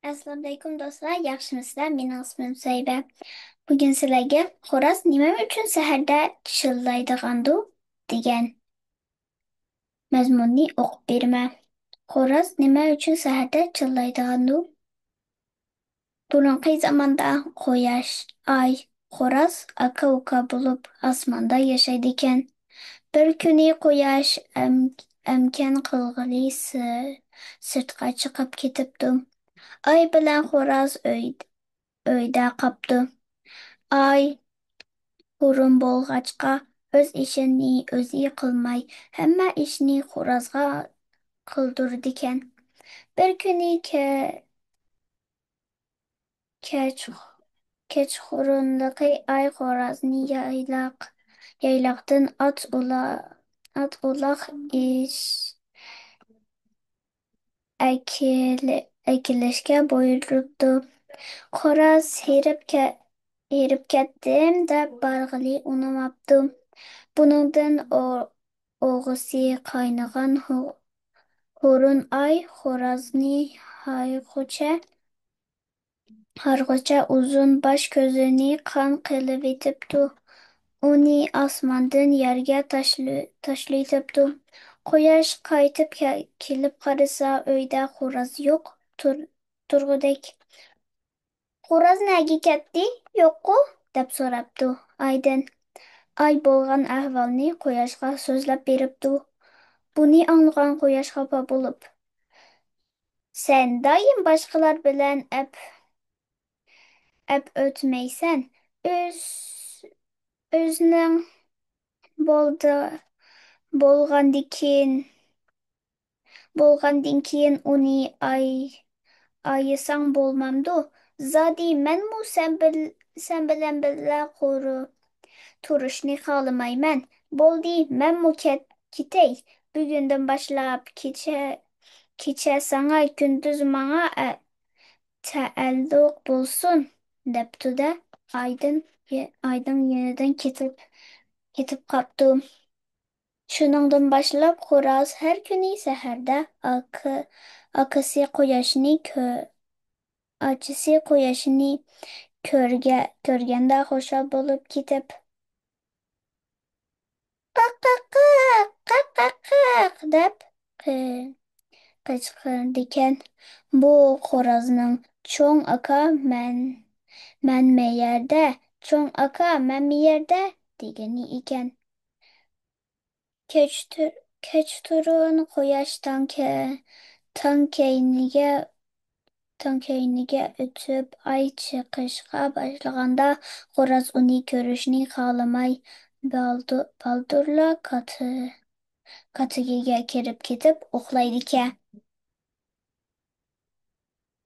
Assalomu alaykum do'stlar, yaxshimisizlar? Men ismim Zoyba. Bugun sizlarga xo'roz nima uchun saharda chillaydigandu degan mazmunni o'qib beraman. Xo'roz nima uchun saharda chillaydigandu? Burunqi zamonda quyosh, ay, xo'roz aka-uka bo'lib osmonda yashaydi ekan. Bir kuni quyosh amkin qilg'ili sirtqa chiqib ketibdi. Ay bilan xo'roz uyda qopdi. Ay hurun bo'lg'achqa o'z ishini o'zi qilmay, hamma ishni xo'rozga qildirdikan. Bir kuni kech kechqurunligi ay xo'rozni yaylaqdan ot uloq akilishga buyuribdi. Xo'roz herib ketdim deb barg'ili unamabdi. Buningdan o'g'isi qaynagan hurun ay xo'rozni harg'ucha uzun bosh ko'zini qon qilib etibdi. Uni osmondan yerga tashlaytibdi. Quyosh qaytib kelib qarasa, uyda xo'roz yo'q turg'udek. Xo'roz nega ketdi? Yo'q-ku, deb so'rabdi Aydan. Ay bo'lgan ahvolni Quyoshga so'zlab beribdi. Buni anglagan Quyosh xafa bo'lib, sen doim boshqalar bilan o'tmaysan. O'z o'zning bo'ldi bo'lgandan keyin uni ayasang bo'lmamdu. Zodi menmu sen bilan birga turishni xohlamayman. Bo'ldi, menmu ketay. Bugundan boshlab kecha sana, kunduz menga taalluq bo'lsin, debdi-da. Aydin yenidan ketib qopdi. Shuningdan boshlab xo'roz har kuni saharda akasi quyoshni ko'rganda xushal bo'lib ketib, qaq deb qichqirdikan. Bu xo'rozning cho'ng aka man yerda, cho'ng aka man yerda degani ekan. Kechqurun quyosh tongkayniga o'tib ay chiqishga boshlaganda xo'roz uni ko'rishni xohlamay baldurla kotigiga kirib ketib uxlaydi.